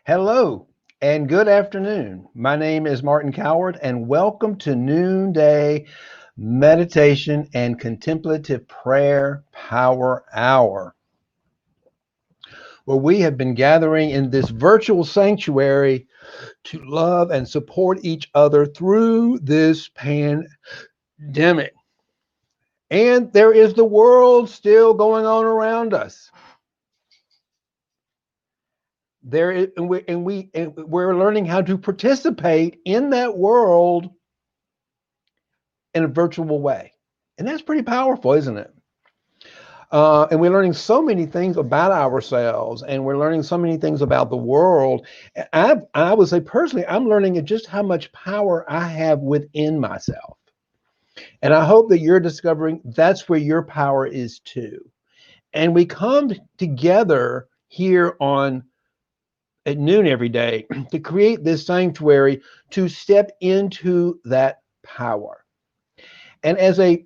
Hello and good afternoon. My name is Martin Coward, and welcome to Noonday Meditation and Contemplative Prayer Power Hour, where we have been gathering in this virtual sanctuary to love and support each other through this pandemic. And there is the world still going on around us. There is, and we're learning how to participate in that world in a virtual way. And that's pretty powerful, isn't it? And we're learning so many things about ourselves, and we're learning so many things about the world. I would say personally, I'm learning just how much power I have within myself. And I hope that you're discovering that's where your power is too. And we come together here on at noon every day to create this sanctuary to step into that power. And as a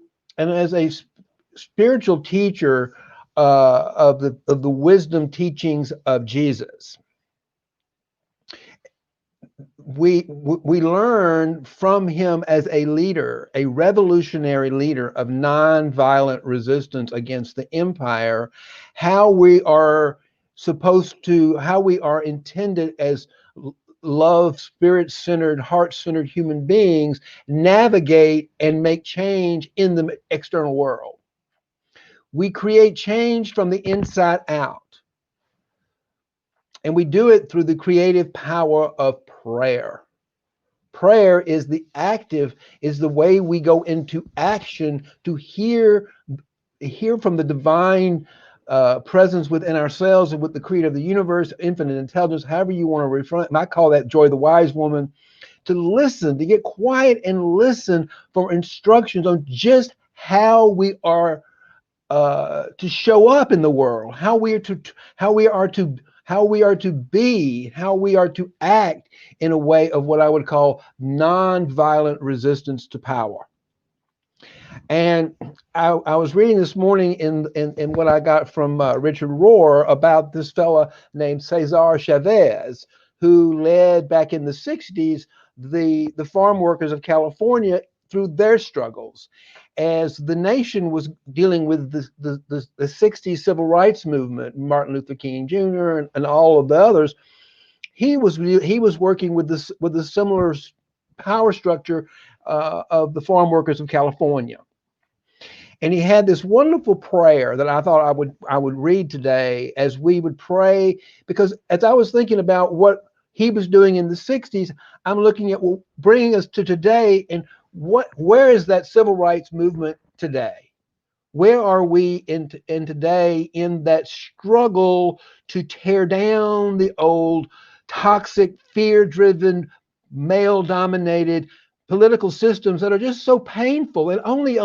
spiritual teacher of the wisdom teachings of Jesus, we learn from him as a leader, a revolutionary leader of nonviolent resistance against the empire, how we are how we are intended as love, spirit-centered, heart-centered human beings navigate and make change in the external world. We create change from the inside out. And we do it through the creative power of prayer. Prayer is the way we go into action to hear from the divine presence within ourselves and with the creator of the universe, infinite intelligence, however you want to refer it. And I call that Joy the Wise Woman, to listen, to get quiet and listen for instructions on just how we are to show up in the world, how we are to be, how we are to act in a way of what I would call nonviolent resistance to power. And I was reading this morning in what I got from Richard Rohr about this fella named Cesar Chavez, who led back in the 60s the farm workers of California through their struggles. As the nation was dealing with the 60s civil rights movement, Martin Luther King Jr. and all of the others, he was working with a similar power structure of the farm workers of California. And he had this wonderful prayer that I thought I would read today as we would pray, because as I was thinking about what he was doing in the 60s, I'm looking at bringing us to today, and where is that civil rights movement today? Where are we in today in that struggle to tear down the old toxic, fear-driven, male-dominated political systems that are just so painful and only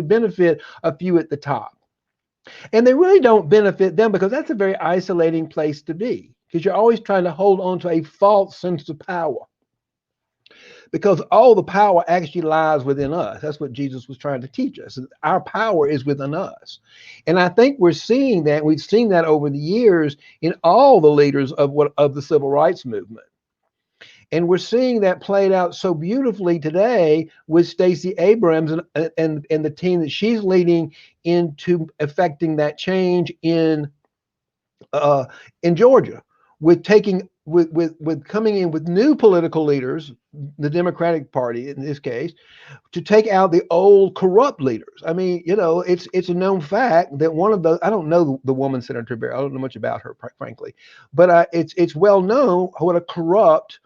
benefit a few at the top? And they really don't benefit them, because that's a very isolating place to be, because you're always trying to hold on to a false sense of power, because all the power actually lies within us. That's what Jesus was trying to teach us. Our power is within us. And I think we're seeing that. We've seen that over the years in all the leaders of the civil rights movement. And we're seeing that played out so beautifully today with Stacey Abrams and the team that she's leading into affecting that change in Georgia, with coming in with new political leaders, the Democratic Party in this case, to take out the old corrupt leaders. I mean, it's a known fact that one of those, I don't know the woman, Senator Bear, I don't know much about her, frankly, but it's well known what a corrupt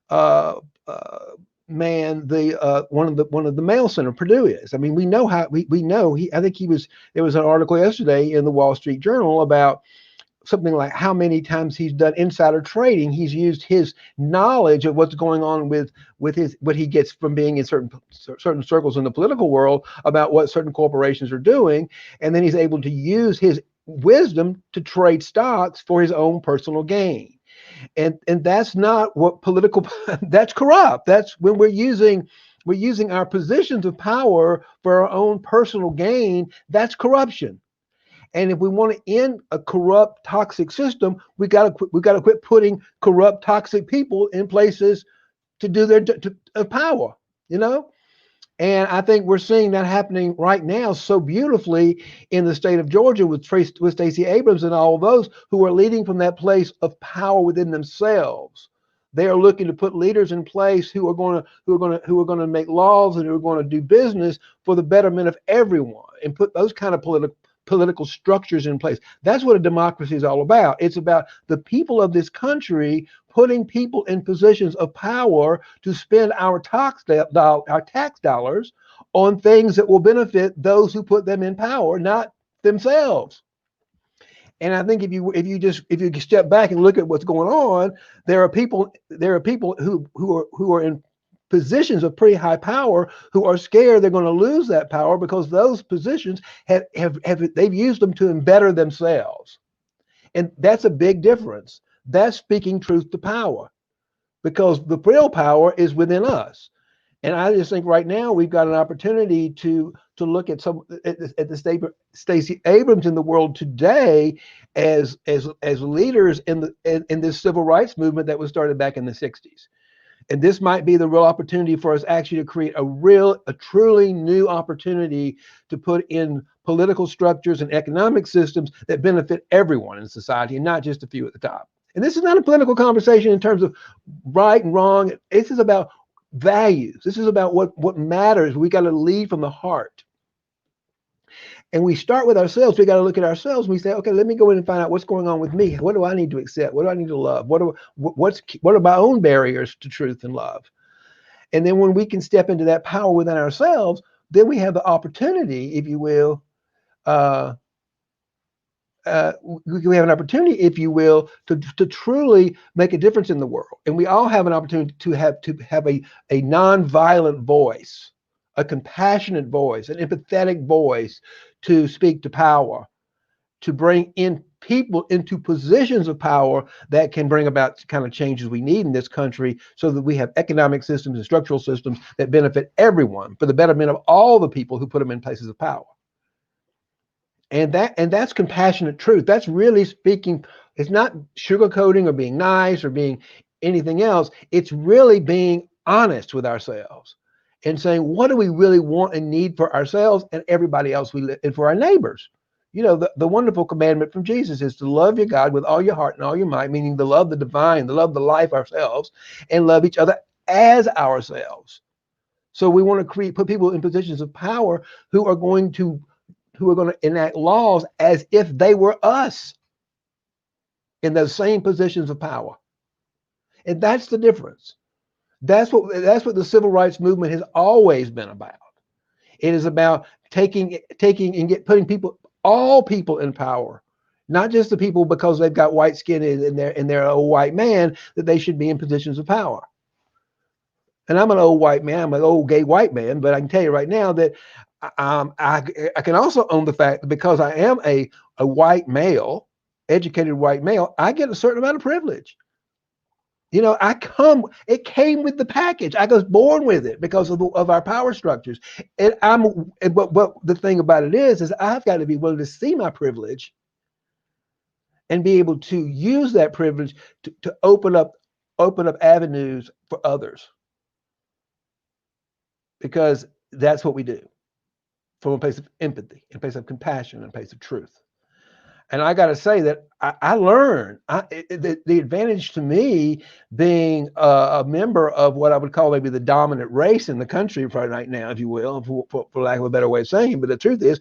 uh, uh, man one of the mail center Purdue is. I mean, we know how we know he. I think there was an article yesterday in the Wall Street Journal about something like how many times he's done insider trading. He's used his knowledge of what's going on with his what he gets from being in certain circles in the political world about what certain corporations are doing, and then he's able to use his wisdom to trade stocks for his own personal gain. And that's not what political that's corrupt. That's when we're using our positions of power for our own personal gain. That's corruption. And if we want to end a corrupt, toxic system, we got to quit putting corrupt, toxic people in places to do their power. You know. And I think we're seeing that happening right now so beautifully in the state of Georgia with Stacey Abrams and all of those who are leading from that place of power within themselves. They are looking to put leaders in place who are going to make laws and who are going to do business for the betterment of everyone and put those kind of political structures in place. That's what a democracy is all about. It's about the people of this country putting people in positions of power to spend our tax dollars on things that will benefit those who put them in power, not themselves. And I think if you step back and look at what's going on, there are people who are in positions of pretty high power who are scared they're going to lose that power because those positions they've used them to better themselves. And that's a big difference. That's speaking truth to power because the real power is within us. And I just think right now we've got an opportunity to look at the Stacey Abrams in the world today as leaders in this civil rights movement that was started back in the 60s. And this might be the real opportunity for us actually to create a truly new opportunity to put in political structures and economic systems that benefit everyone in society and not just a few at the top. And this is not a political conversation in terms of right and wrong. This is about values. This is about what matters. We got to lead from the heart. And we start with ourselves. We got to look at ourselves. And we say, okay, let me go in and find out what's going on with me. What do I need to accept? What do I need to love? What are my own barriers to truth and love? And then when we can step into that power within ourselves, then we have the opportunity, if you will, we have an opportunity, if you will, to truly make a difference in the world. And we all have an opportunity to have a nonviolent voice, a compassionate voice, an empathetic voice to speak to power, to bring in people into positions of power that can bring about the kind of changes we need in this country so that we have economic systems and structural systems that benefit everyone for the betterment of all the people who put them in places of power. And that's compassionate truth. That's really speaking. It's not sugarcoating or being nice or being anything else. It's really being honest with ourselves and saying, what do we really want and need for ourselves and everybody else we live and for our neighbors? You know, the wonderful commandment from Jesus is to love your God with all your heart and all your might, meaning to love the divine, to love the life ourselves, and love each other as ourselves. So we want to put people in positions of power who are going to enact laws as if they were us in those same positions of power. And that's the difference. That's what the civil rights movement has always been about. It is about taking and putting all people in power, not just the people because they've got white skin and they're a white man, that they should be in positions of power. And I'm an old white man, I'm an old gay white man, but I can tell you right now that I can also own the fact that because I am a white male, educated white male, I get a certain amount of privilege. You know, it came with the package. I was born with it because of our power structures. And but the thing about it is I've got to be willing to see my privilege and be able to use that privilege to open up avenues for others. Because that's what we do from a place of empathy, a place of compassion, and a place of truth. And I got to say that I learned the advantage to me being a member of what I would call maybe the dominant race in the country right now, if you will, for lack of a better way of saying it. But the truth is,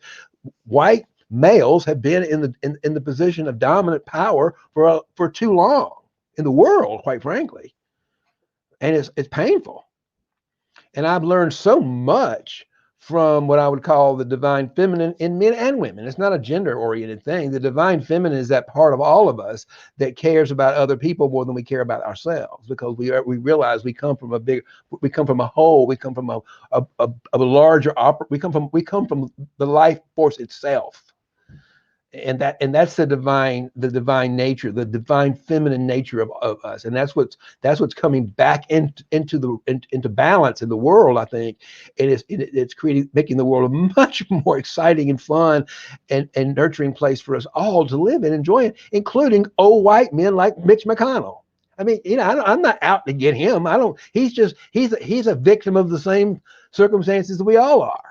white males have been in the position of dominant power for too long in the world, quite frankly, and it's painful. And I've learned so much from what I would call the divine feminine in men and women. It's not a gender-oriented thing. The divine feminine is that part of all of us that cares about other people more than we care about ourselves, because we realize we come from a whole, we come from a larger we come from the life force itself. and that's the divine nature, the divine feminine nature of us, and that's what's coming back into balance in the world. I think it's creating, making the world a much more exciting and fun and nurturing place for us all to live and enjoy it, including old white men like Mitch McConnell. I mean, I'm not out to get him. I don't. He's a victim of the same circumstances that we all are.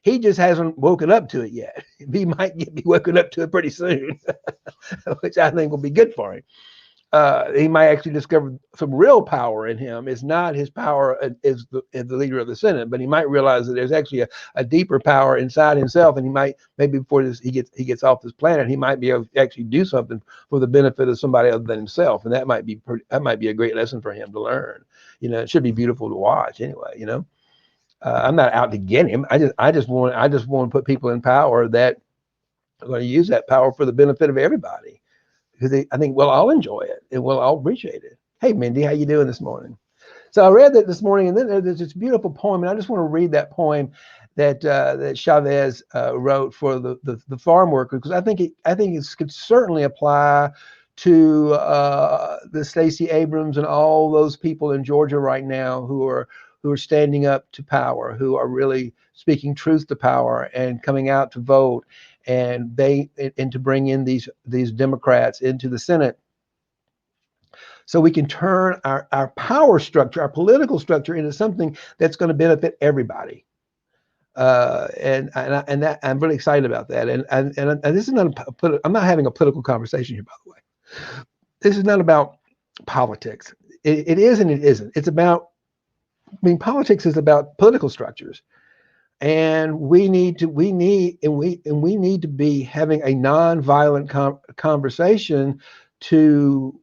He just hasn't woken up to it yet. He might be woken up to it pretty soon, which I think will be good for him. He might actually discover some real power in him. It's not his power as the leader of the Senate, but he might realize that there's actually a deeper power inside himself, and he might, maybe before he gets off this planet, he might be able to actually do something for the benefit of somebody other than himself, and that might be a great lesson for him to learn. It should be beautiful to watch anyway. I'm not out to get him. I just want to put people in power that are going to use that power for the benefit of everybody, because I think we'll all enjoy it and we'll all appreciate it. Hey, Mindy, how you doing this morning? So I read that this morning, and then there's this beautiful poem, and I just want to read that poem that Chavez wrote for the farm worker, because I think it could certainly apply to the Stacey Abrams and all those people in Georgia right now who are standing up to power, who are really speaking truth to power and coming out to vote, and to bring in these Democrats into the Senate, so we can turn our power structure, our political structure, into something that's going to benefit everybody. And that I'm really excited about that. And this is not I'm not having a political conversation here, by the way. This is not about politics. It is and it isn't. It's about, politics is about political structures, and we need to be having a nonviolent conversation to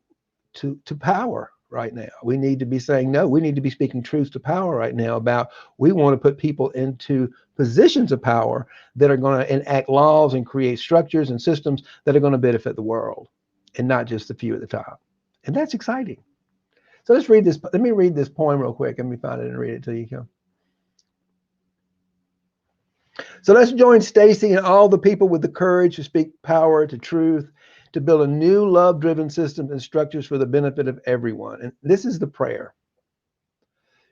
power right now. We need to be saying no. We need to be speaking truth to power right now about, we want to put people into positions of power that are going to enact laws and create structures and systems that are going to benefit the world, and not just the few at the top. And that's exciting. So let's read this. Let me read this poem real quick. Let me find it and read it to you. So let's join Stacey and all the people with the courage to speak power to truth, to build a new love-driven system and structures for the benefit of everyone. And this is the prayer.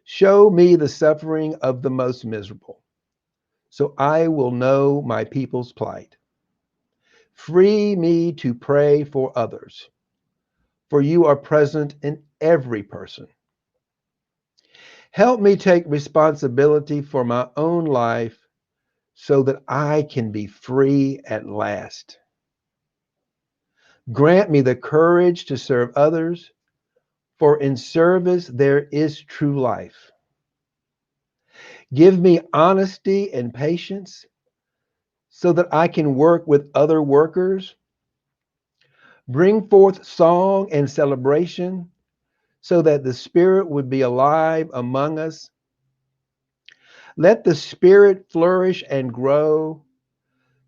Show me the suffering of the most miserable, so I will know my people's plight. Free me to pray for others, for you are present in every person. Help me take responsibility for my own life so that I can be free at last. Grant me the courage to serve others, for in service there is true life. Give me honesty and patience so that I can work with other workers. Bring forth song and celebration so that the Spirit would be alive among us. Let the Spirit flourish and grow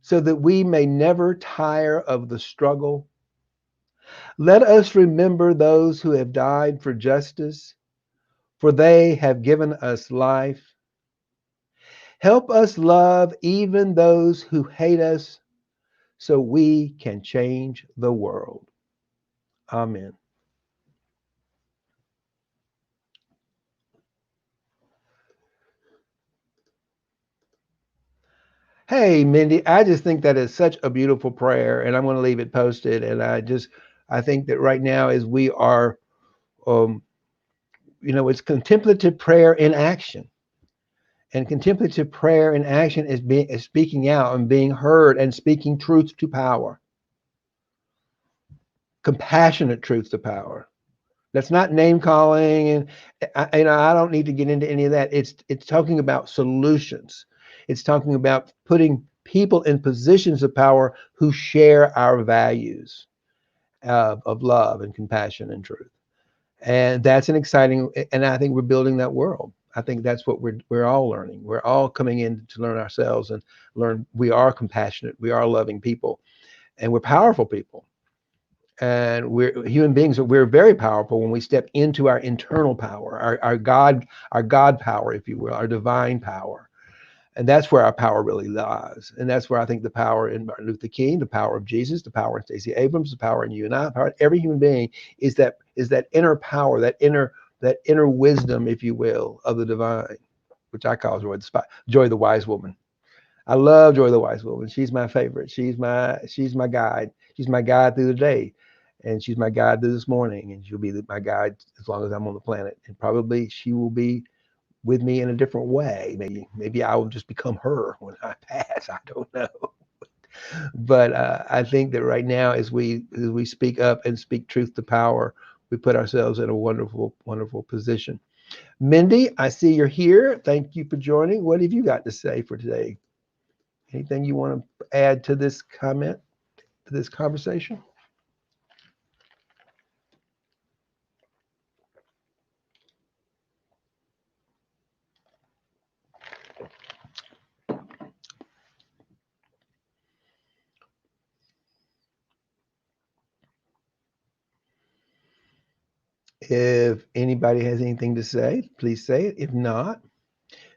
so that we may never tire of the struggle. Let us remember those who have died for justice, for they have given us life. Help us love even those who hate us, so we can change the world. Amen. Hey, Mindy, I just think that is such a beautiful prayer, and I'm going to leave it posted. And I think that right now, as we are, it's contemplative prayer in action. And contemplative prayer in action is speaking out and being heard and speaking truth to power. Compassionate truth to power. That's not name calling, and I don't need to get into any of that. It's talking about solutions. It's talking about putting people in positions of power who share our values of love and compassion and truth. And that's an exciting, and I think we're building that world. I think that's what we're all learning. We're all coming in to learn ourselves and learn we are compassionate, we are loving people, and we're powerful people. And we're human beings. We're very powerful when we step into our internal power, our God power, if you will, our divine power. And that's where our power really lies. And that's where I think the power in Martin Luther King, the power of Jesus, the power in Stacey Abrams, the power in you and I, the power in every human being is that inner power, that inner wisdom, if you will, of the divine, which I call Joy the wise woman. I love Joy the wise woman. She's my favorite. She's my guide. She's my guide through the day. And she's my guide through this morning. And she'll be my guide as long as I'm on the planet. And probably she will be with me in a different way. Maybe I will just become her when I pass. I don't know. But I think that right now, as we speak up and speak truth to power, we put ourselves in a wonderful, wonderful position. Mindy, I see you're here. Thank you for joining. What have you got to say for today? Anything you want to add to this comment, to this conversation? If anybody has anything to say, please say it. If not,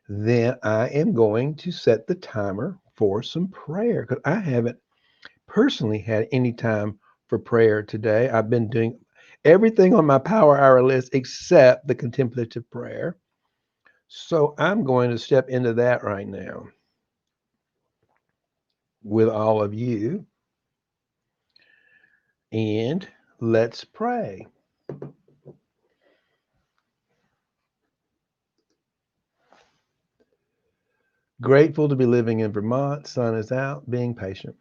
then I am going to set the timer for some prayer because I haven't personally had any time for prayer today. I've been doing everything on my power hour list except the contemplative prayer. So I'm going to step into that right now with all of you. And let's pray. Grateful to be living in Vermont. Sun is out, being patient.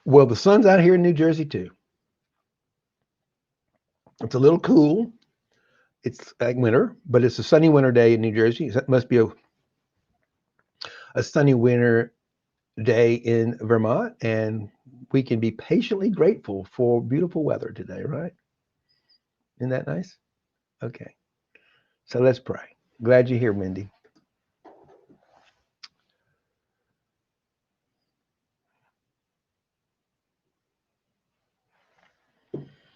Well, the sun's out here in New Jersey too. It's a little cool. It's like winter, but it's a sunny winter day in New Jersey. It must be a sunny winter day in Vermont, and we can be patiently grateful for beautiful weather today, right? Isn't that nice? Okay, so let's pray. Glad you're here, Mindy.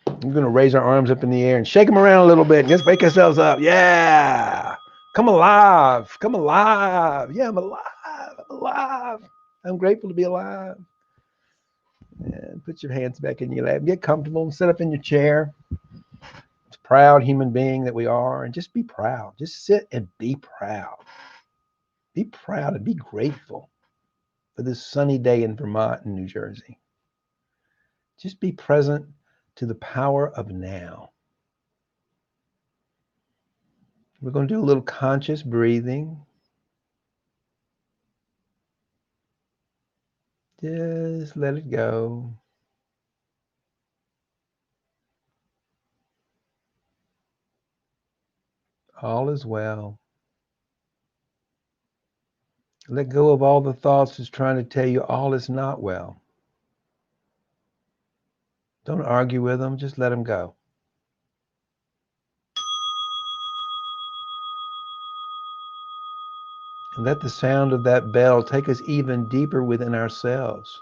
We're going to raise our arms up in the air and shake them around a little bit. Just wake ourselves up. Yeah. Come alive. Come alive. Yeah, I'm alive. I'm alive. I'm grateful to be alive. And put your hands back in your lap. Get comfortable and sit up in your chair. It's a proud human being that we are. And just be proud. Just sit and be proud. Be proud and be grateful for this sunny day in Vermont and New Jersey. Just be present to the power of now. We're going to do a little conscious breathing. Just let it go. All is well. Let go of all the thoughts that's trying to tell you all is not well. Don't argue with them, just let them go. And let the sound of that bell take us even deeper within ourselves.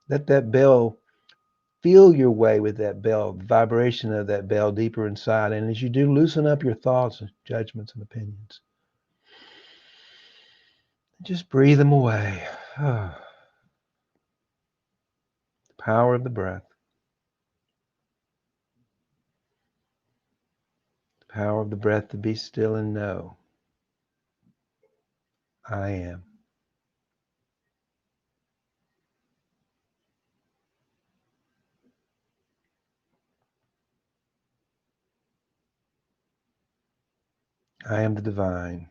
Let that bell feel your way with that bell, the vibration of that bell deeper inside. And as you do, loosen up your thoughts and judgments and opinions. Just breathe them away. The power of the breath. The power of the breath to be still and know I am. I am the divine.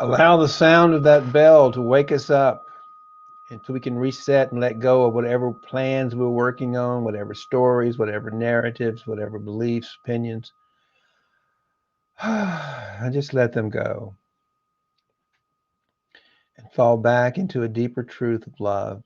Allow the sound of that bell to wake us up until we can reset and let go of whatever plans we're working on, whatever stories, whatever narratives, whatever beliefs, opinions. And just let them go and fall back into a deeper truth of love.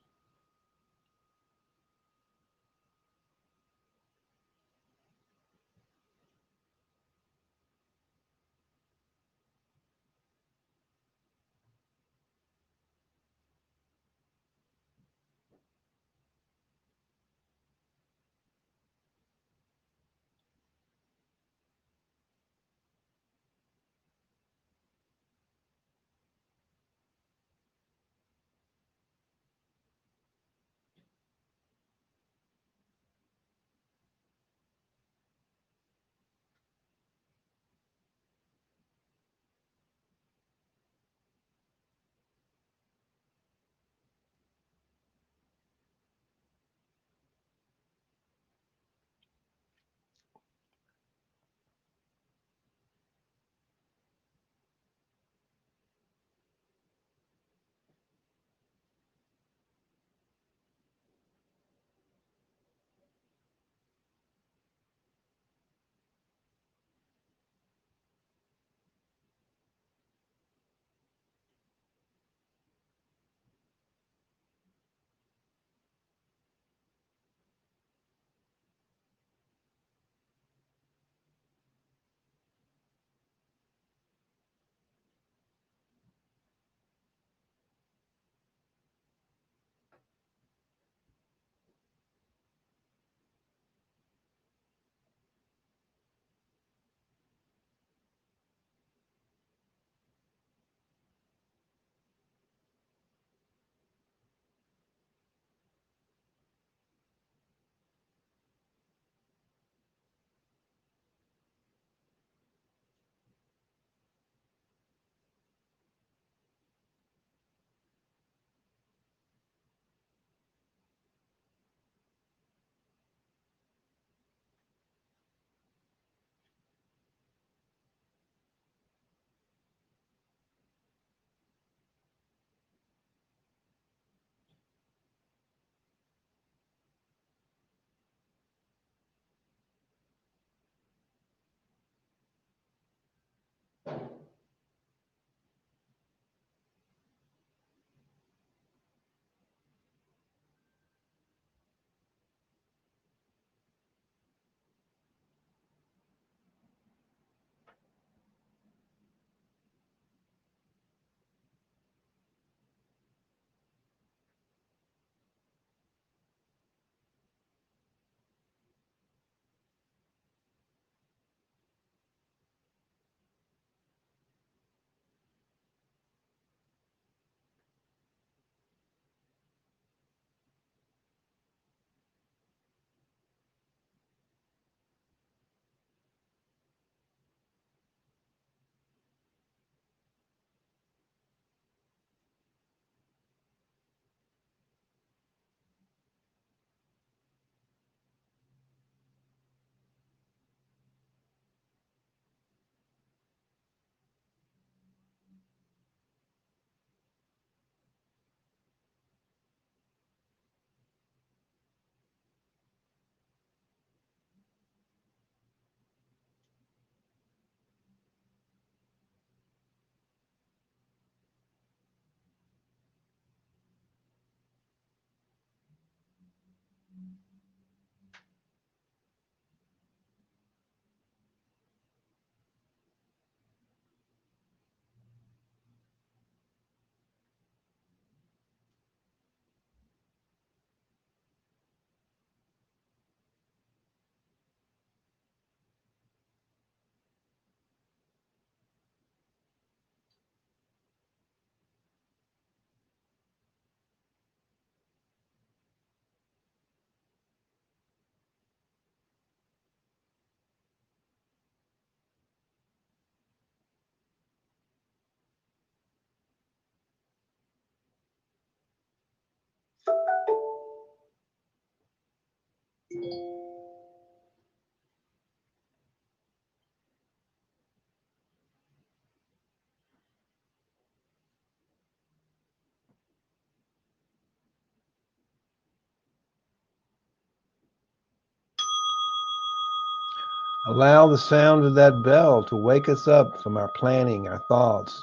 Allow the sound of that bell to wake us up from our planning, our thoughts,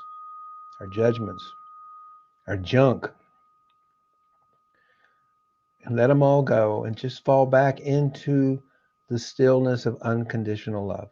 our judgments, our junk, and let them all go and just fall back into the stillness of unconditional love.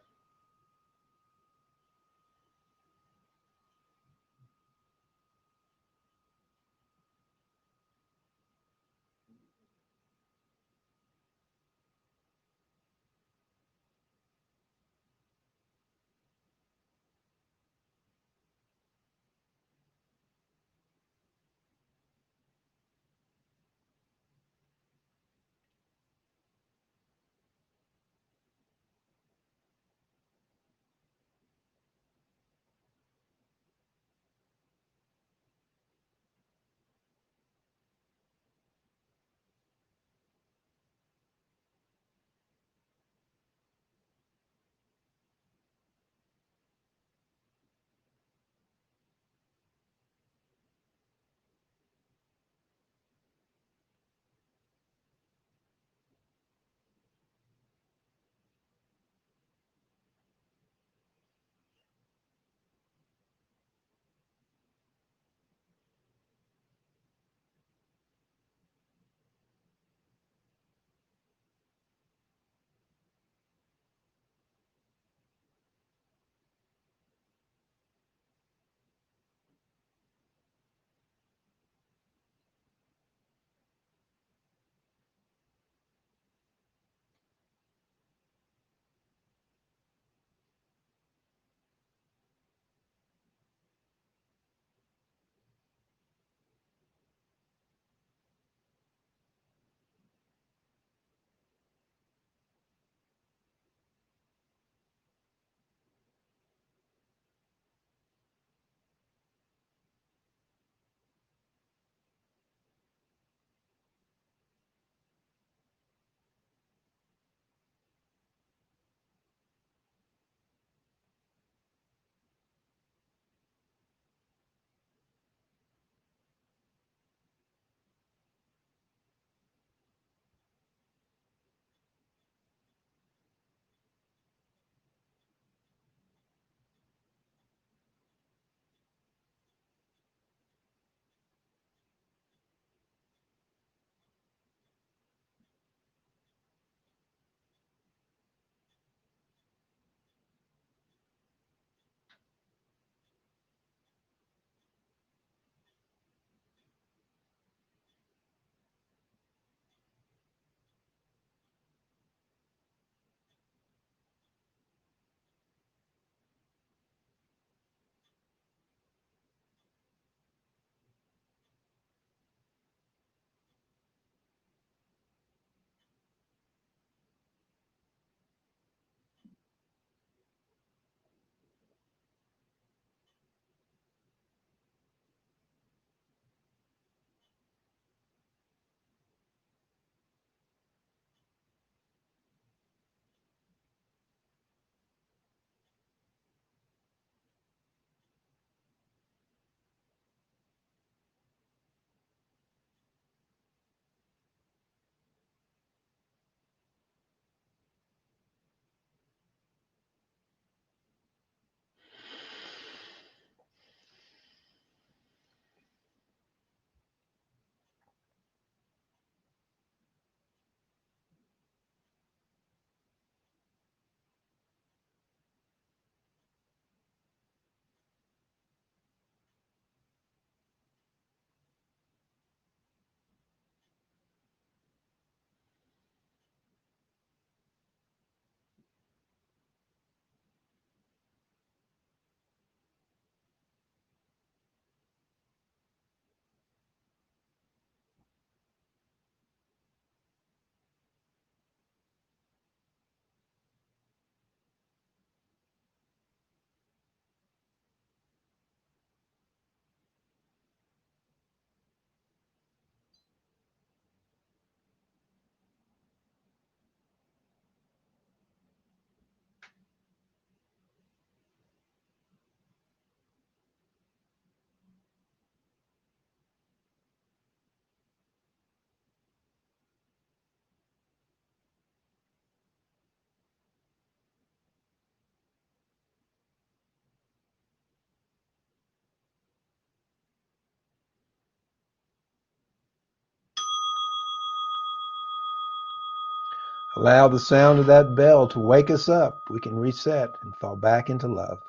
Allow the sound of that bell to wake us up. We can reset and fall back into love.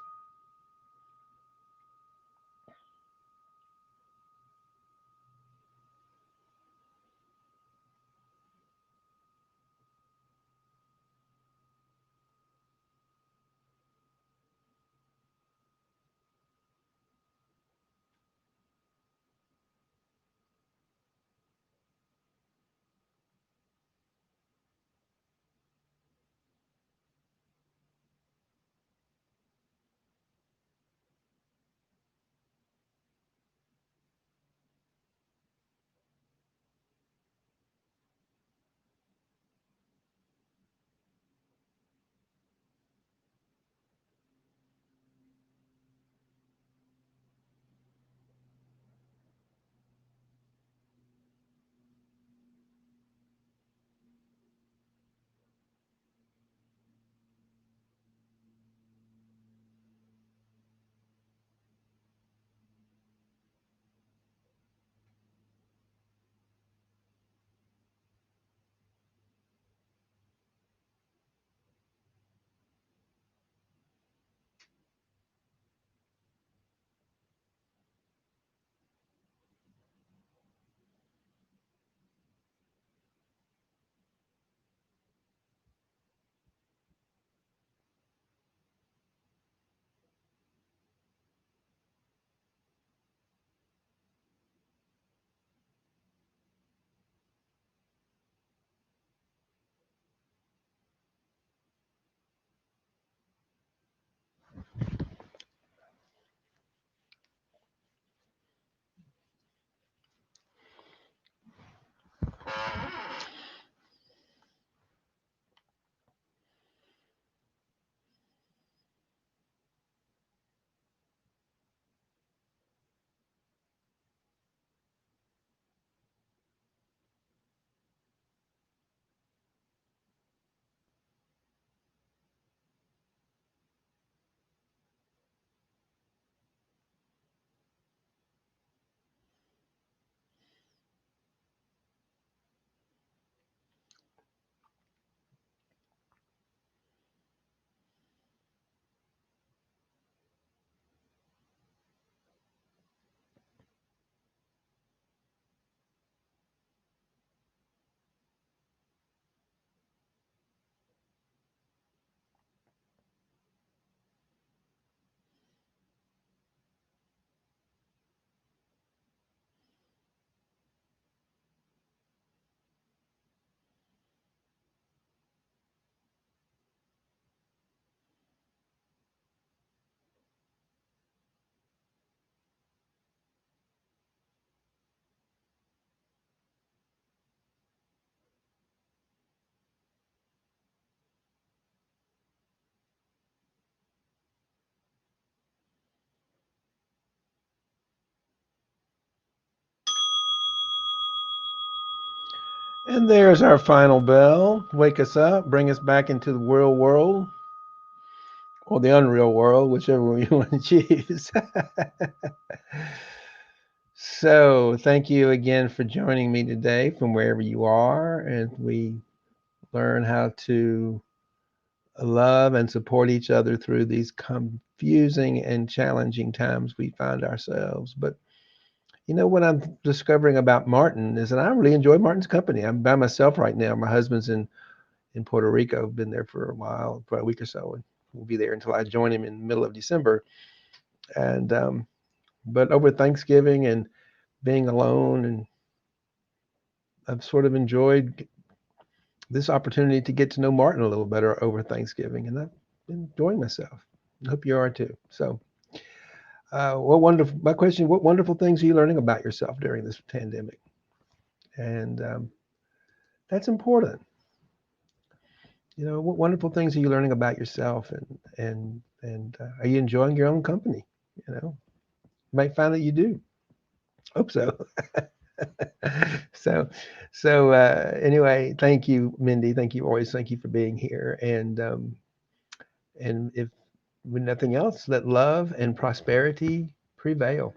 And there's our final bell. Wake us up, bring us back into the real world or the unreal world, whichever one you want to choose. So, thank you again for joining me today from wherever you are. And we learn how to love and support each other through these confusing and challenging times we find ourselves. But you know what I'm discovering about Martin is that I really enjoy Martin's company. I'm by myself right now. My husband's in Puerto Rico. Been there for a while, for a week or so, and we'll be there until I join him in the middle of December. And but over Thanksgiving and being alone, and I've sort of enjoyed this opportunity to get to know Martin a little better over Thanksgiving, and I've been enjoying myself. I hope you are too. So, what wonderful! My question: what wonderful things are you learning about yourself during this pandemic? And that's important. You know, what wonderful things are you learning about yourself, and are you enjoying your own company? You know, you might find that you do. Hope so. so, anyway, thank you, Mindy. Thank you, always. Thank you for being here. And if with nothing else, let love and prosperity prevail.